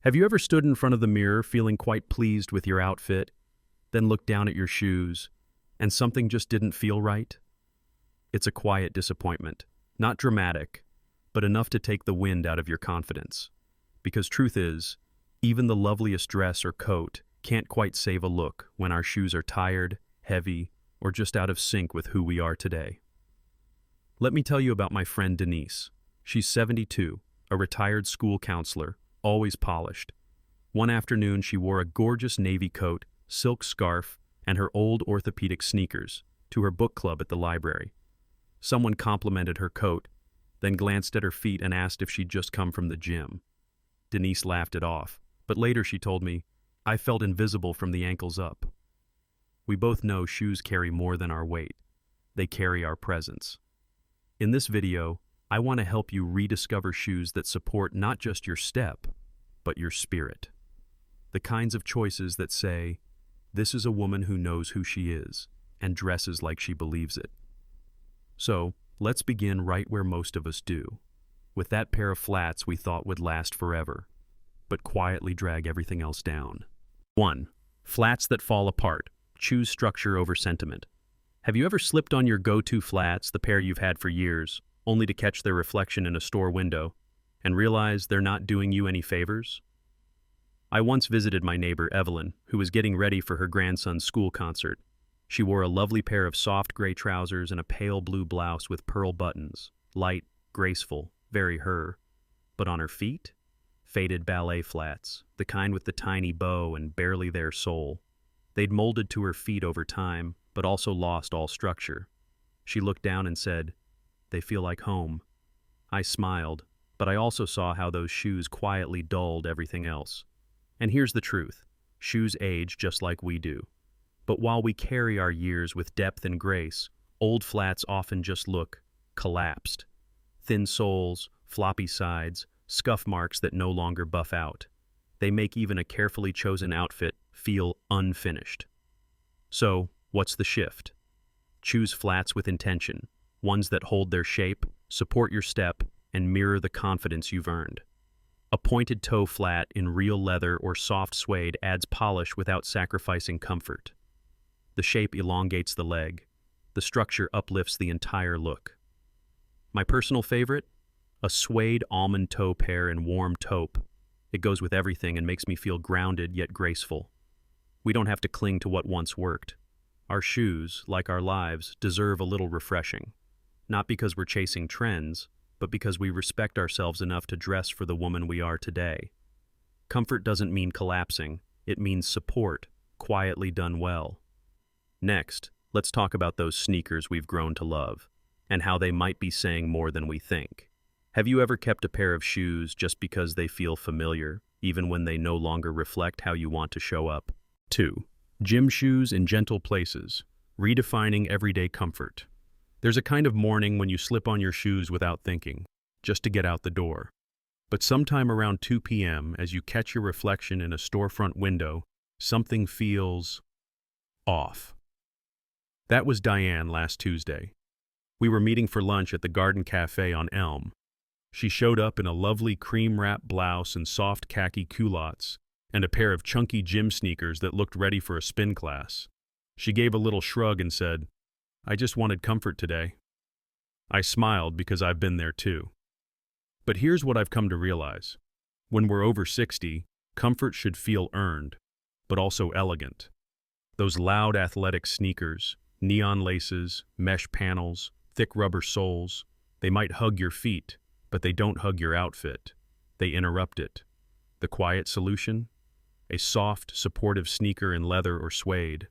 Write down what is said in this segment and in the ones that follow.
Have you ever stood in front of the mirror feeling quite pleased with your outfit, then looked down at your shoes, and something just didn't feel right? It's a quiet disappointment, not dramatic, but enough to take the wind out of your confidence. Because truth is, even the loveliest dress or coat can't quite save a look when our shoes are tired, heavy, or just out of sync with who we are today. Let me tell you about my friend Denise. She's 72, a retired school counselor, always polished. One afternoon, she wore a gorgeous navy coat, silk scarf, and her old orthopedic sneakers to her book club at the library. Someone complimented her coat, then glanced at her feet and asked if she'd just come from the gym. Denise laughed it off, but later she told me, "I felt invisible from the ankles up." We both know shoes carry more than our weight. They carry our presence. In this video, I want to help you rediscover shoes that support not just your step, but your spirit. The kinds of choices that say, "This is a woman who knows who she is and dresses like she believes it." So, let's begin right where most of us do, with that pair of flats we thought would last forever, but quietly drag everything else down. 1. Flats that fall apart. Choose structure over sentiment. Have you ever slipped on your go-to flats, the pair you've had for years, only to catch their reflection in a store window and realize they're not doing you any favors? I once visited my neighbor Evelyn, who was getting ready for her grandson's school concert. She wore a lovely pair of soft gray trousers and a pale blue blouse with pearl buttons, light, graceful, very her. But on her feet, faded ballet flats, the kind with the tiny bow and barely there sole. They'd molded to her feet over time, but also lost all structure. She looked down and said, "They feel like home." I smiled, but I also saw how those shoes quietly dulled everything else. And here's the truth. Shoes age just like we do. But while we carry our years with depth and grace, old flats often just look collapsed. Thin soles, floppy sides, scuff marks that no longer buff out. They make even a carefully chosen outfit feel unfinished. So, what's the shift? Choose flats with intention, ones that hold their shape, support your step, and mirror the confidence you've earned. A pointed toe flat in real leather or soft suede adds polish without sacrificing comfort. The shape elongates the leg. The structure uplifts the entire look. My personal favorite? A suede almond toe pair in warm taupe. It goes with everything and makes me feel grounded yet graceful. We don't have to cling to what once worked. Our shoes, like our lives, deserve a little refreshing. Not because we're chasing trends, but because we respect ourselves enough to dress for the woman we are today. Comfort doesn't mean collapsing. It means support, quietly done well. Next, let's talk about those sneakers we've grown to love, and how they might be saying more than we think. Have you ever kept a pair of shoes just because they feel familiar, even when they no longer reflect how you want to show up? 2. Gym shoes in gentle places, redefining everyday comfort. There's a kind of morning when you slip on your shoes without thinking, just to get out the door. But sometime around 2 p.m., as you catch your reflection in a storefront window, something feels off. That was Diane last Tuesday. We were meeting for lunch at the Garden Cafe on Elm. She showed up in a lovely cream-wrap blouse and soft khaki culottes, and a pair of chunky gym sneakers that looked ready for a spin class. She gave a little shrug and said, "I just wanted comfort today." I smiled because I've been there too. But here's what I've come to realize. When we're over 60, comfort should feel earned, but also elegant. Those loud athletic sneakers, neon laces, mesh panels, thick rubber soles, they might hug your feet, but they don't hug your outfit. They interrupt it. The quiet solution? A soft, supportive sneaker in leather or suede.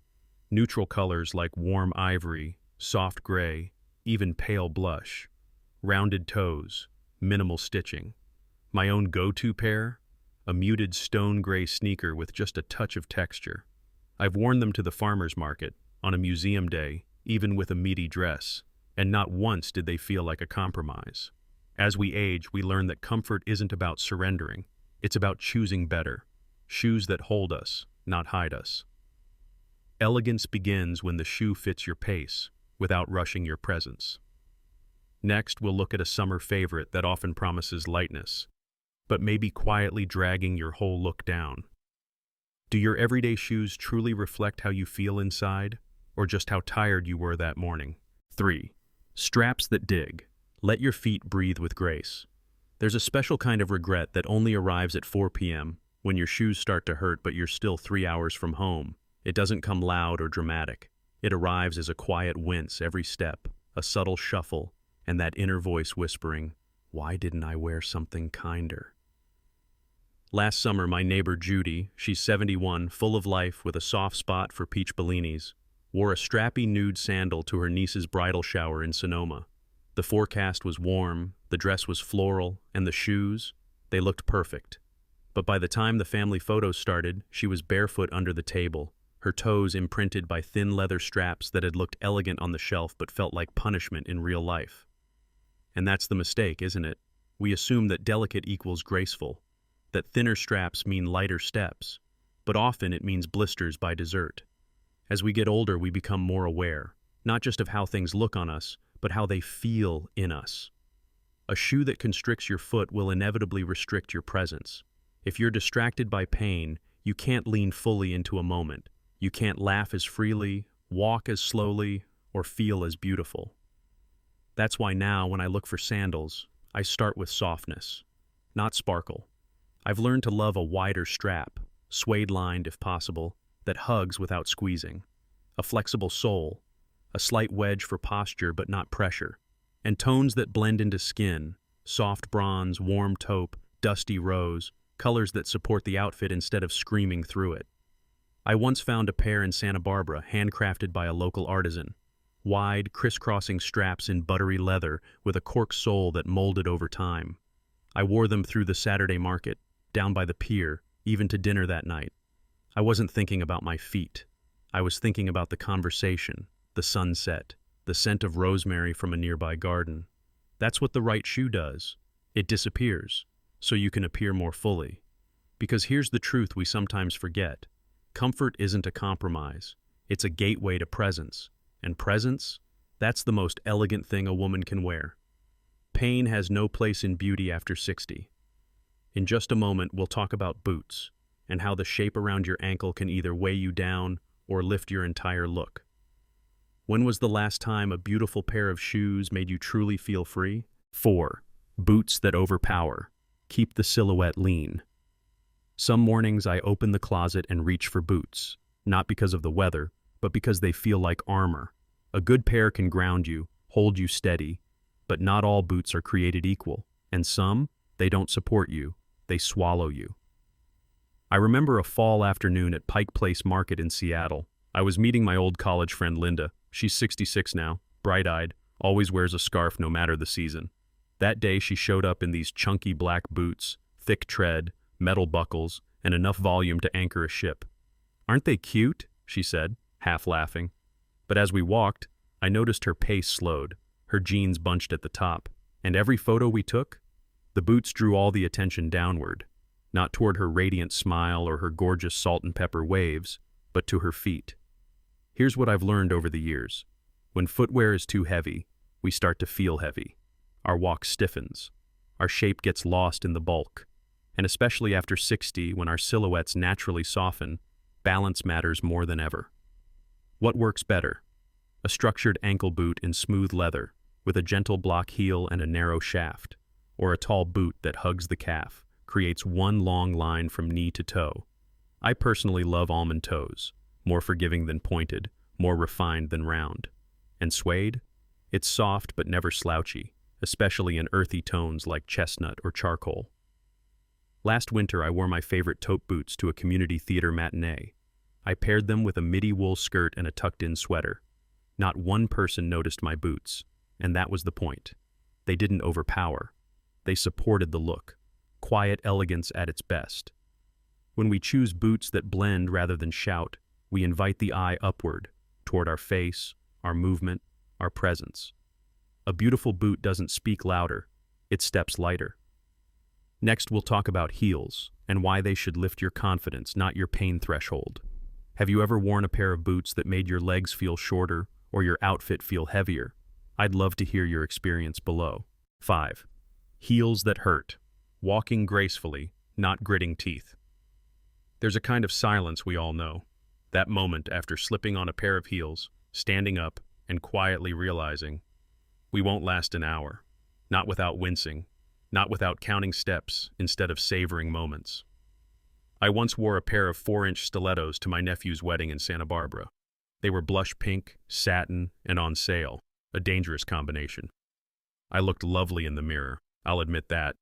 Neutral colors like warm ivory, soft gray, even pale blush. Rounded toes, minimal stitching. My own go-to pair? A muted stone gray sneaker with just a touch of texture. I've worn them to the farmer's market, on a museum day, even with a meaty dress, and not once did they feel like a compromise. As we age, we learn that comfort isn't about surrendering. It's about choosing better. Shoes that hold us, not hide us. Elegance begins when the shoe fits your pace, without rushing your presence. Next, we'll look at a summer favorite that often promises lightness. but maybe quietly dragging your whole look down. Do your everyday shoes truly reflect how you feel inside, or just how tired you were that morning? 3. Straps that dig. Let your feet breathe with grace. There's a special kind of regret that only arrives at 4 p.m. when your shoes start to hurt but you're still 3 hours from home. It doesn't come loud or dramatic. It arrives as a quiet wince every step, a subtle shuffle, and that inner voice whispering, "Why didn't I wear something kinder?" Last summer, my neighbor Judy, she's 71, full of life with a soft spot for peach bellinis, wore a strappy nude sandal to her niece's bridal shower in Sonoma. The forecast was warm, the dress was floral, and the shoes, they looked perfect. But by the time the family photos started, she was barefoot under the table, her toes imprinted by thin leather straps that had looked elegant on the shelf but felt like punishment in real life. And that's the mistake, isn't it? We assume that delicate equals graceful, that thinner straps mean lighter steps, but often it means blisters by dessert. As we get older, we become more aware, not just of how things look on us, but how they feel in us. A shoe that constricts your foot will inevitably restrict your presence. If you're distracted by pain, you can't lean fully into a moment. You can't laugh as freely, walk as slowly, or feel as beautiful. That's why now, when I look for sandals, I start with softness, not sparkle. I've learned to love a wider strap, suede-lined if possible, that hugs without squeezing, a flexible sole, a slight wedge for posture but not pressure, and tones that blend into skin, soft bronze, warm taupe, dusty rose, colors that support the outfit instead of screaming through it. I once found a pair in Santa Barbara, handcrafted by a local artisan. Wide, crisscrossing straps in buttery leather with a cork sole that molded over time. I wore them through the Saturday market, down by the pier, even to dinner that night. I wasn't thinking about my feet. I was thinking about the conversation, the sunset, the scent of rosemary from a nearby garden. That's what the right shoe does. It disappears, so you can appear more fully. Because here's the truth we sometimes forget. Comfort isn't a compromise. It's a gateway to presence. And presence, that's the most elegant thing a woman can wear. Pain has no place in beauty after 60. In just a moment, we'll talk about boots and how the shape around your ankle can either weigh you down or lift your entire look. When was the last time a beautiful pair of shoes made you truly feel free? 4. Boots that overpower. Keep the silhouette lean. Some mornings I open the closet and reach for boots, not because of the weather, but because they feel like armor. A good pair can ground you, hold you steady, but not all boots are created equal, and some, they don't support you, they swallow you. I remember a fall afternoon at Pike Place Market in Seattle. I was meeting my old college friend Linda. She's 66 now, bright-eyed, always wears a scarf no matter the season. That day she showed up in these chunky black boots, thick tread, metal buckles, and enough volume to anchor a ship. "Aren't they cute?" she said, half laughing. But as we walked, I noticed her pace slowed, her jeans bunched at the top, and every photo we took, the boots drew all the attention downward, not toward her radiant smile or her gorgeous salt and pepper waves, but to her feet. Here's what I've learned over the years. When footwear is too heavy, we start to feel heavy. Our walk stiffens. Our shape gets lost in the bulk. And especially after 60, when our silhouettes naturally soften, balance matters more than ever. What works better? A structured ankle boot in smooth leather, with a gentle block heel and a narrow shaft, or a tall boot that hugs the calf, creates one long line from knee to toe. I personally love almond toes, more forgiving than pointed, more refined than round. And suede? It's soft but never slouchy, especially in earthy tones like chestnut or charcoal. Last winter, I wore my favorite taupe boots to a community theater matinee. I paired them with a midi wool skirt and a tucked-in sweater. Not one person noticed my boots, and that was the point. They didn't overpower. They supported the look. Quiet elegance at its best. When we choose boots that blend rather than shout, we invite the eye upward, toward our face, our movement, our presence. A beautiful boot doesn't speak louder, it steps lighter. Next, we'll talk about heels and why they should lift your confidence, not your pain threshold. Have you ever worn a pair of boots that made your legs feel shorter or your outfit feel heavier? I'd love to hear your experience below. 5. Heels that hurt. walking gracefully, not gritting teeth. There's a kind of silence we all know, that moment after slipping on a pair of heels, standing up, and quietly realizing, we won't last an hour, not without wincing, not without counting steps instead of savoring moments. I once wore a pair of 4-inch stilettos to my nephew's wedding in Santa Barbara. They were blush pink, satin, and on sale, a dangerous combination. I looked lovely in the mirror, I'll admit that.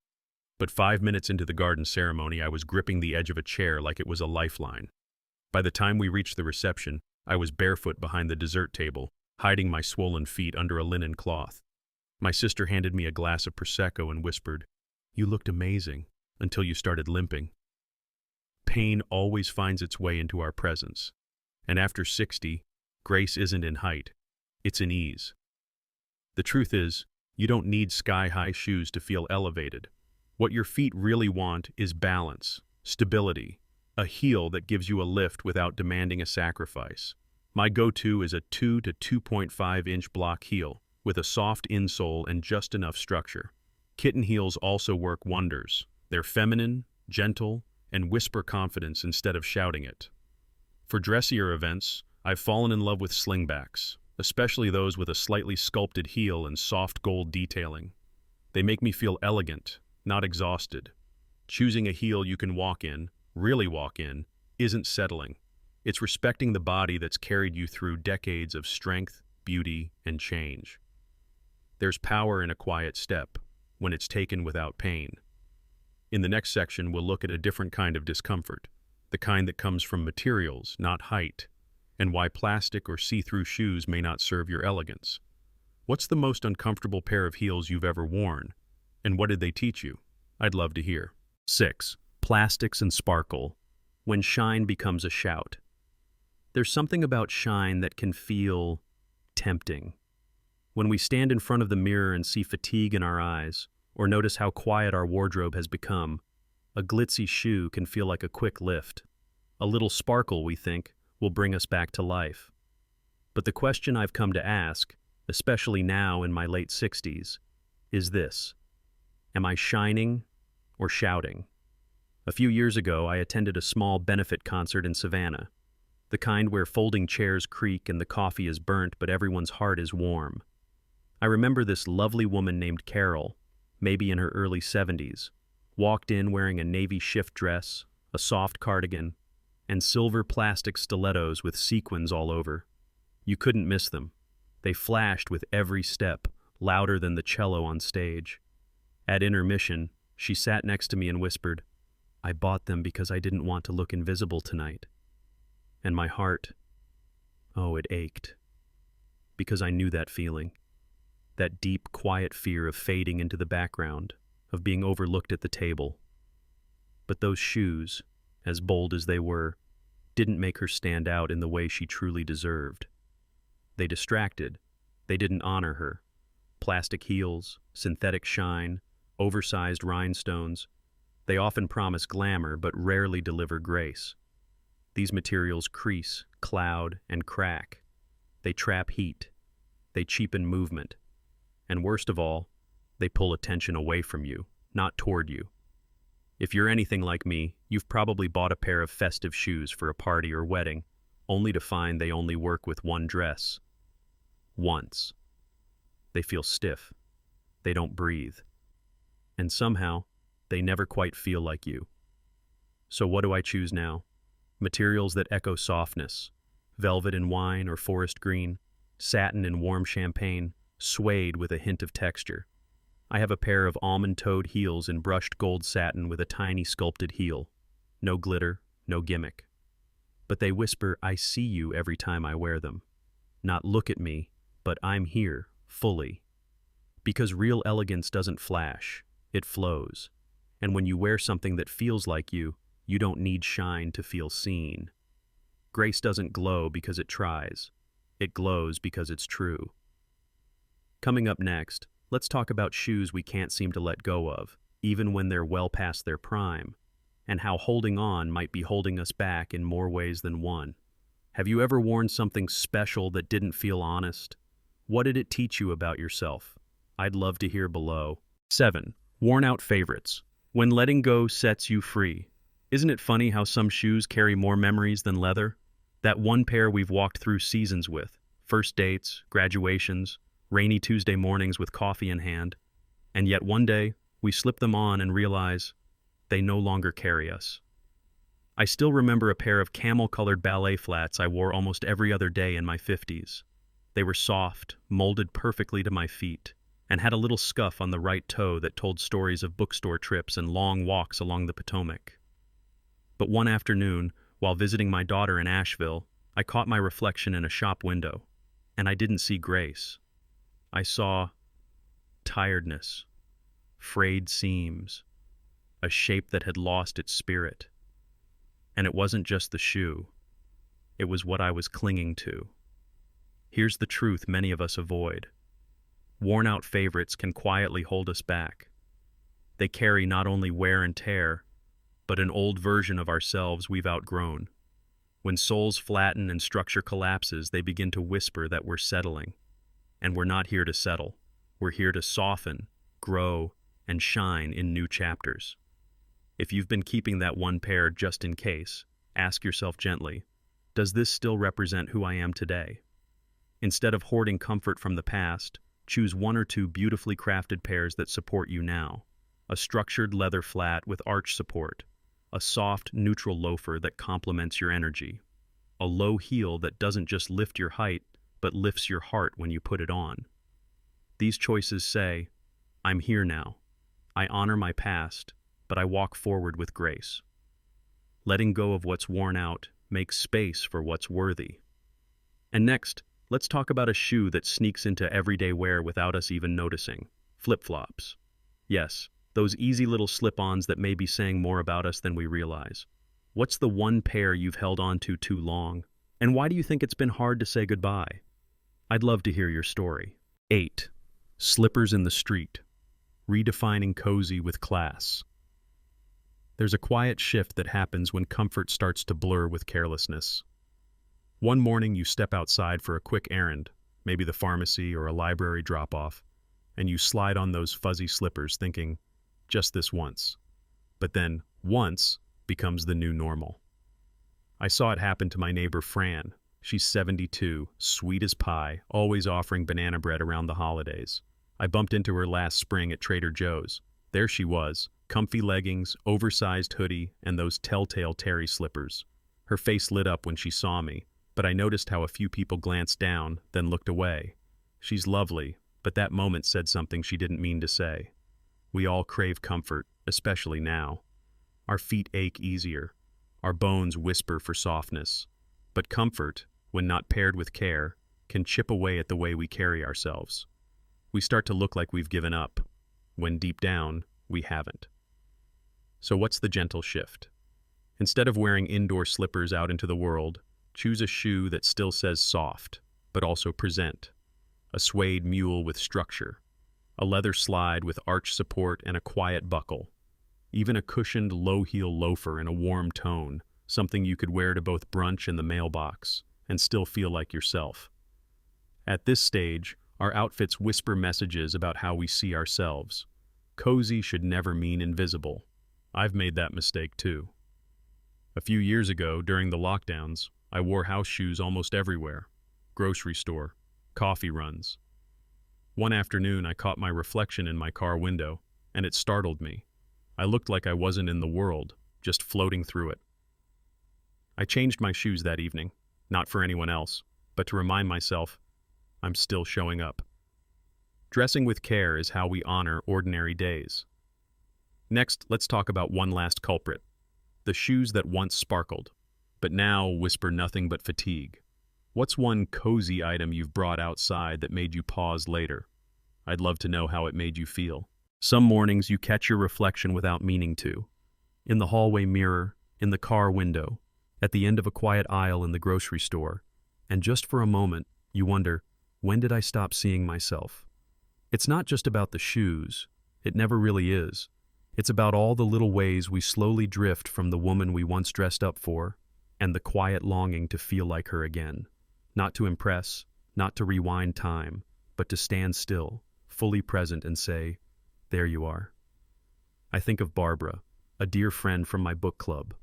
But 5 minutes into the garden ceremony, I was gripping the edge of a chair like it was a lifeline. By the time we reached the reception, I was barefoot behind the dessert table, hiding my swollen feet under a linen cloth. My sister handed me a glass of Prosecco and whispered, "You looked amazing, until you started limping." Pain always finds its way into our presence. And after 60, grace isn't in height, it's in ease. The truth is, you don't need sky-high shoes to feel elevated. What your feet really want is balance, stability, a heel that gives you a lift without demanding a sacrifice. My go-to is a 2 to 2.5-inch block heel with a soft insole and just enough structure. Kitten heels also work wonders. They're feminine, gentle, and whisper confidence instead of shouting it. For dressier events, I've fallen in love with slingbacks, especially those with a slightly sculpted heel and soft gold detailing. They make me feel elegant, not exhausted. Choosing a heel you can walk in, really walk in, isn't settling. It's respecting the body that's carried you through decades of strength, beauty, and change. There's power in a quiet step, when it's taken without pain. In the next section, we'll look at a different kind of discomfort, the kind that comes from materials, not height, and why plastic or see-through shoes may not serve your elegance. What's the most uncomfortable pair of heels you've ever worn, and what did they teach you? I'd love to hear. 6. Plastics and sparkle, when shine becomes a shout. There's something about shine that can feel tempting. When we stand in front of the mirror and see fatigue in our eyes, or notice how quiet our wardrobe has become, a glitzy shoe can feel like a quick lift. A little sparkle, we think, will bring us back to life. But the question I've come to ask, especially now in my late 60s, is this: am I shining or shouting? A few years ago, I attended a small benefit concert in Savannah, the kind where folding chairs creak and the coffee is burnt but everyone's heart is warm. I remember this lovely woman named Carol, maybe in her early 70s, walked in wearing a navy shift dress, a soft cardigan, and silver plastic stilettos with sequins all over. You couldn't miss them. They flashed with every step, louder than the cello on stage. At intermission, she sat next to me and whispered, "I bought them because I didn't want to look invisible tonight." And my heart, oh, it ached. Because I knew that feeling. That deep, quiet fear of fading into the background, of being overlooked at the table. But those shoes, as bold as they were, didn't make her stand out in the way she truly deserved. They distracted. They didn't honor her. Plastic heels, synthetic shine, oversized rhinestones. They often promise glamour but rarely deliver grace. These materials crease, cloud, and crack. They trap heat. They cheapen movement. And worst of all, they pull attention away from you, not toward you. If you're anything like me, you've probably bought a pair of festive shoes for a party or wedding, only to find they only work with one dress. Once. They feel stiff. They don't breathe. And somehow, they never quite feel like you. So what do I choose now? Materials that echo softness, velvet in wine or forest green, satin in warm champagne, suede with a hint of texture. I have a pair of almond-toed heels in brushed gold satin with a tiny sculpted heel. No glitter, no gimmick. But they whisper, "I see you" every time I wear them. Not "look at me," but "I'm here, fully." Because real elegance doesn't flash, it flows. And when you wear something that feels like you, you don't need shine to feel seen. Grace doesn't glow because it tries. It glows because it's true. Coming up next, let's talk about shoes we can't seem to let go of, even when they're well past their prime, and how holding on might be holding us back in more ways than one. Have you ever worn something special that didn't feel honest? What did it teach you about yourself? I'd love to hear below. 7. Worn out favorites. When letting go sets you free. Isn't it funny how some shoes carry more memories than leather? That one pair we've walked through seasons with, first dates, graduations, rainy Tuesday mornings with coffee in hand, and yet one day we slip them on and realize they no longer carry us. I still remember a pair of camel-colored ballet flats I wore almost every other day in my 50s. They were soft, molded perfectly to my feet, and had a little scuff on the right toe that told stories of bookstore trips and long walks along the Potomac. But one afternoon, while visiting my daughter in Asheville, I caught my reflection in a shop window, and I didn't see grace. I saw tiredness, frayed seams, a shape that had lost its spirit. And it wasn't just the shoe, it was what I was clinging to. Here's the truth many of us avoid. Worn-out favorites can quietly hold us back. They carry not only wear and tear, but an old version of ourselves we've outgrown. When souls flatten and structure collapses, they begin to whisper that we're settling. And we're not here to settle. We're here to soften, grow, and shine in new chapters. If you've been keeping that one pair just in case, ask yourself gently, does this still represent who I am today? Instead of hoarding comfort from the past, choose one or two beautifully crafted pairs that support you now. A structured leather flat with arch support, a soft, neutral loafer that complements your energy, a low heel that doesn't just lift your height, but lifts your heart when you put it on. These choices say, I'm here now. I honor my past, but I walk forward with grace. Letting go of what's worn out makes space for what's worthy. And next, let's talk about a shoe that sneaks into everyday wear without us even noticing. Flip-flops. Yes, those easy little slip-ons that may be saying more about us than we realize. What's the one pair you've held on to too long? And why do you think it's been hard to say goodbye? I'd love to hear your story. 8. Slippers in the street. Redefining cozy with class. There's a quiet shift that happens when comfort starts to blur with carelessness. One morning you step outside for a quick errand, maybe the pharmacy or a library drop-off, and you slide on those fuzzy slippers thinking, just this once. But then, once becomes the new normal. I saw it happen to my neighbor Fran. She's 72, sweet as pie, always offering banana bread around the holidays. I bumped into her last spring at Trader Joe's. There she was, comfy leggings, oversized hoodie, and those telltale terry slippers. Her face lit up when she saw me, but I noticed how a few people glanced down, then looked away. She's lovely, but that moment said something she didn't mean to say. We all crave comfort, especially now. Our feet ache easier. Our bones whisper for softness. But comfort, when not paired with care, can chip away at the way we carry ourselves. We start to look like we've given up, when deep down, we haven't. So what's the gentle shift? Instead of wearing indoor slippers out into the world, choose a shoe that still says soft, but also present. A suede mule with structure. A leather slide with arch support and a quiet buckle. Even a cushioned low-heel loafer in a warm tone, something you could wear to both brunch and the mailbox, and still feel like yourself. At this stage, our outfits whisper messages about how we see ourselves. Cozy should never mean invisible. I've made that mistake too. A few years ago, during the lockdowns, I wore house shoes almost everywhere. Grocery store, coffee runs. One afternoon, I caught my reflection in my car window, and it startled me. I looked like I wasn't in the world, just floating through it. I changed my shoes that evening, not for anyone else, but to remind myself, I'm still showing up. Dressing with care is how we honor ordinary days. Next, let's talk about one last culprit. The shoes that once sparkled, but now whisper nothing but fatigue. What's one cozy item you've brought outside that made you pause later? I'd love to know how it made you feel. Some mornings you catch your reflection without meaning to. In the hallway mirror, in the car window, at the end of a quiet aisle in the grocery store. And just for a moment, you wonder, when did I stop seeing myself? It's not just about the shoes. It never really is. It's about all the little ways we slowly drift from the woman we once dressed up for, and the quiet longing to feel like her again. Not to impress, not to rewind time, but to stand still, fully present and say, there you are. I think of Barbara, a dear friend from my book club.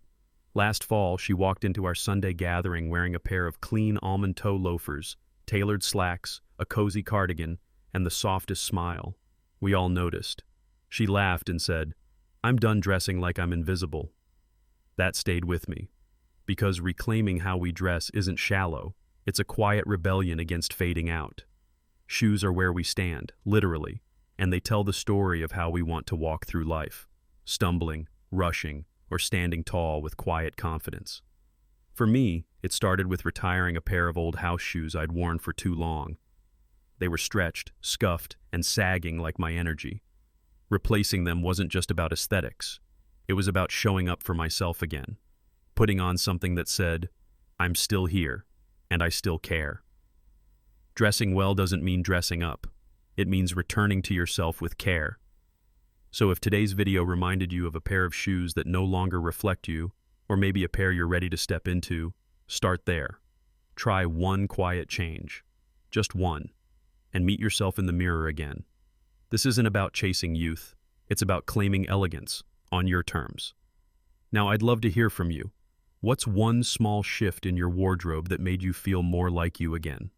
Last fall, she walked into our Sunday gathering wearing a pair of clean almond toe loafers, tailored slacks, a cozy cardigan, and the softest smile. We all noticed. She laughed and said, "I'm done dressing like I'm invisible." That stayed with me, because reclaiming how we dress isn't shallow, it's a quiet rebellion against fading out. Shoes are where we stand, literally, and they tell the story of how we want to walk through life, stumbling, rushing, or standing tall with quiet confidence. For me, it started with retiring a pair of old house shoes I'd worn for too long. They were stretched, scuffed, and sagging like my energy. Replacing them wasn't just about aesthetics. It was about showing up for myself again, putting on something that said, "I'm still here, and I still care." Dressing well doesn't mean dressing up. It means returning to yourself with care. So if today's video reminded you of a pair of shoes that no longer reflect you, or maybe a pair you're ready to step into, start there. Try one quiet change, just one, and meet yourself in the mirror again. This isn't about chasing youth. It's about claiming elegance on your terms. Now, I'd love to hear from you. What's one small shift in your wardrobe that made you feel more like you again?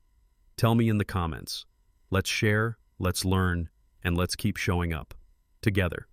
Tell me in the comments. Let's share, let's learn, and let's keep showing up together.